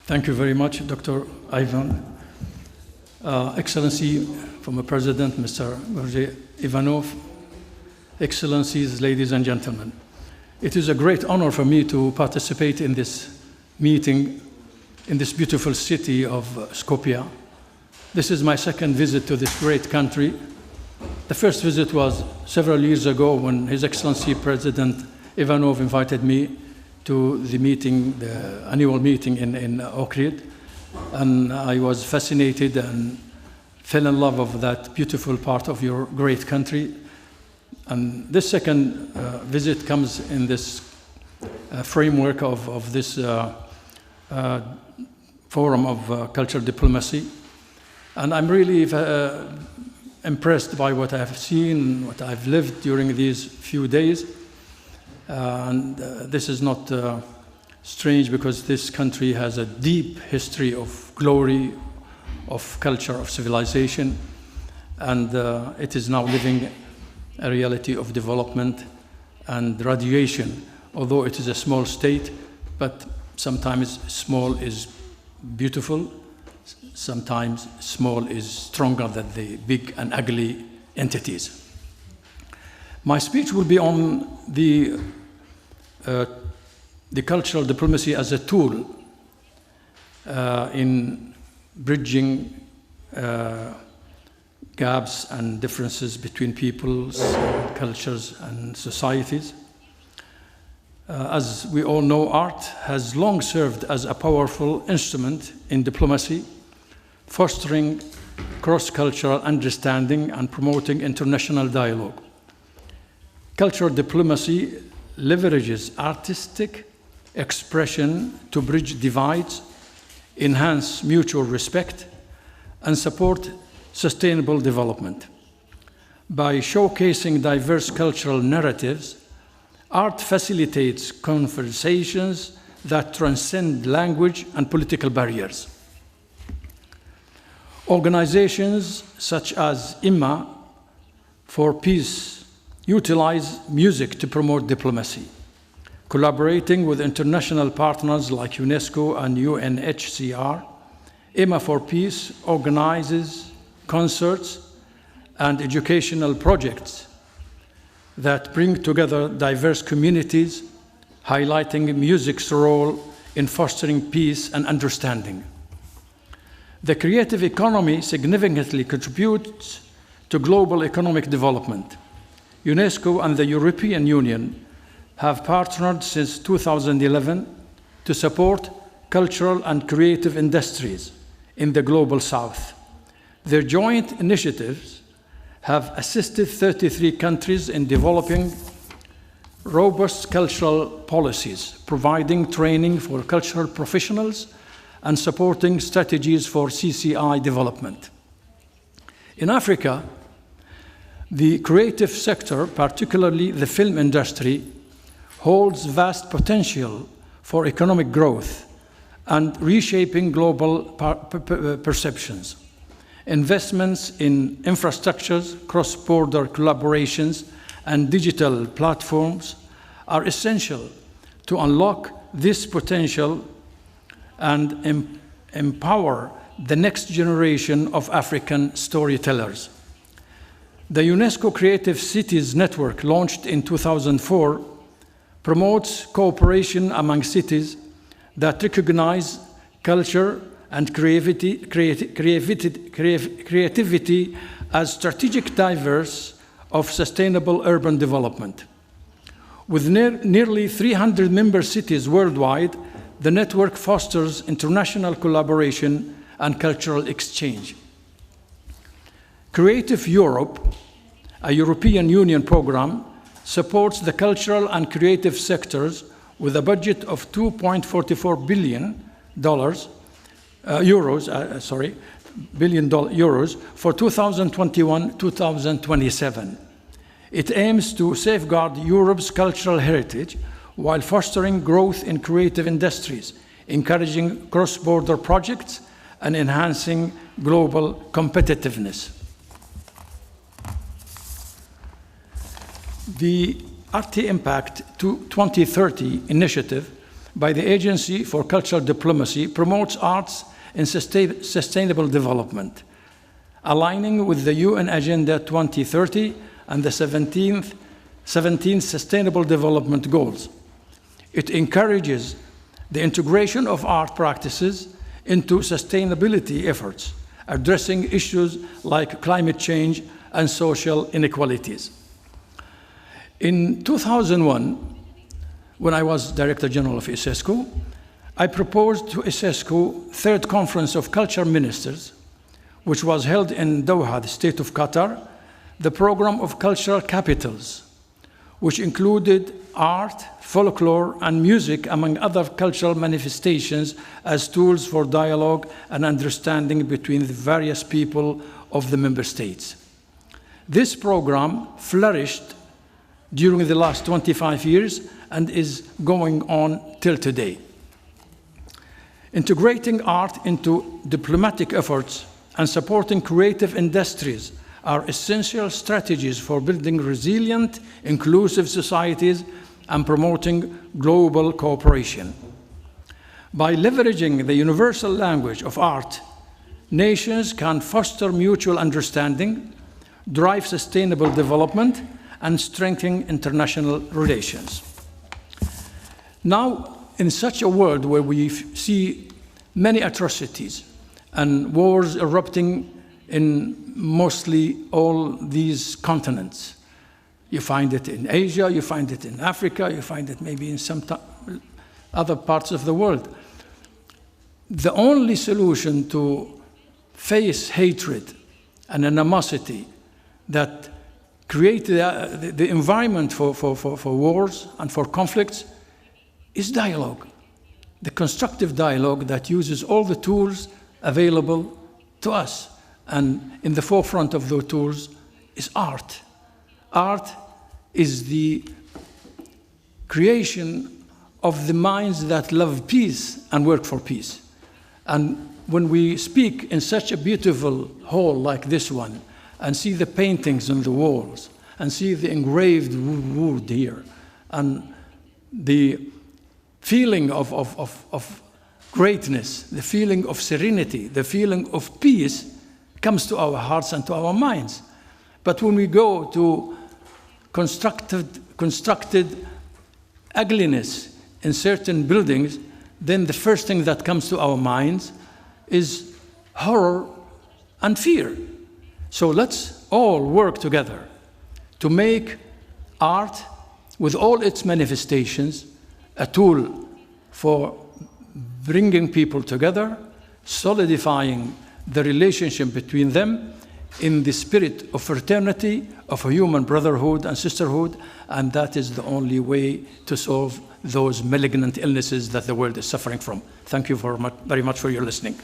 Thank you very much, Dr. Ivan. Excellency, former President, Mr. Ivanov, Excellencies, ladies and gentlemen. It is a great honor for me to participate in this meeting in this beautiful city of Skopje. This is my second visit to this great country. The first visit was several years ago when His Excellency President Ivanov invited me to the meeting, the annual meeting in Ohrid, and I was fascinated and fell in love with that beautiful part of your great country. And this second visit comes in this framework of this forum of cultural diplomacy. And I'm really impressed by what I've seen, what I've lived during these few days. And this is not strange because this country has a deep history of glory, of culture, of civilization, and it is now living a reality of development and radiation. Although it is a small state, but sometimes small is beautiful, sometimes small is stronger than the big and ugly entities. My speech will be on the cultural diplomacy as a tool in bridging gaps and differences between peoples, cultures, and societies. As we all know, art has long served as a powerful instrument in diplomacy, fostering cross-cultural understanding and promoting international dialogue. Cultural diplomacy leverages artistic expression to bridge divides, enhance mutual respect, and support sustainable development. By showcasing diverse cultural narratives, art facilitates conversations that transcend language and political barriers. Organizations such as IMA for Peace utilize music to promote diplomacy. Collaborating with international partners like UNESCO and UNHCR, IMA for Peace organizes concerts and educational projects that bring together diverse communities, highlighting music's role in fostering peace and understanding. The creative economy significantly contributes to global economic development. UNESCO and the European Union have partnered since 2011 to support cultural and creative industries in the Global South. Their joint initiatives have assisted 33 countries in developing robust cultural policies, providing training for cultural professionals, and supporting strategies for CCI development. In Africa, the creative sector, particularly the film industry, holds vast potential for economic growth and reshaping global perceptions. Investments in infrastructures, cross-border collaborations, and digital platforms are essential to unlock this potential and empower the next generation of African storytellers. The UNESCO Creative Cities Network, launched in 2004, promotes cooperation among cities that recognize culture and creativity as strategic drivers of sustainable urban development. With nearly 300 member cities worldwide, the network fosters international collaboration and cultural exchange. Creative Europe, a European Union program, supports the cultural and creative sectors with a budget of $2.44 billion for 2021-2027. It aims to safeguard Europe's cultural heritage while fostering growth in creative industries, encouraging cross-border projects, and enhancing global competitiveness. The Arte Impact 2030 initiative by the Agency for Cultural Diplomacy promotes arts in sustainable development, aligning with the UN Agenda 2030 and the 17 Sustainable Development Goals. It encourages the integration of art practices into sustainability efforts, addressing issues like climate change and social inequalities. In 2001, when I was Director General of ISESCO, I proposed to ISESCO third conference of culture ministers, which was held in Doha, the state of Qatar, the program of cultural capitals, which included art, folklore, and music, among other cultural manifestations, as tools for dialogue and understanding between the various people of the member states. This program flourished during the last 25 years and is going on till today. Integrating art into diplomatic efforts and supporting creative industries are essential strategies for building resilient, inclusive societies and promoting global cooperation. By leveraging the universal language of art, nations can foster mutual understanding, drive sustainable development, and strengthen international relations. Now, in such a world where we see many atrocities and wars erupting in mostly all these continents, you find it in Asia, you find it in Africa, you find it maybe in some other parts of the world. The only solution to face hatred and animosity that create the environment for wars and for conflicts is dialogue. The constructive dialogue that uses all the tools available to us. And in the forefront of those tools is art. Art is the creation of the minds that love peace and work for peace. And when we speak in such a beautiful hall like this one, and see the paintings on the walls, and see the engraved wood here, and the feeling of greatness, the feeling of serenity, the feeling of peace comes to our hearts and to our minds. But when we go to constructed ugliness in certain buildings, then the first thing that comes to our minds is horror and fear. So let's all work together to make art, with all its manifestations, a tool for bringing people together, solidifying the relationship between them in the spirit of fraternity, of a human brotherhood and sisterhood, and that is the only way to solve those malignant illnesses that the world is suffering from. Thank you very much for your listening.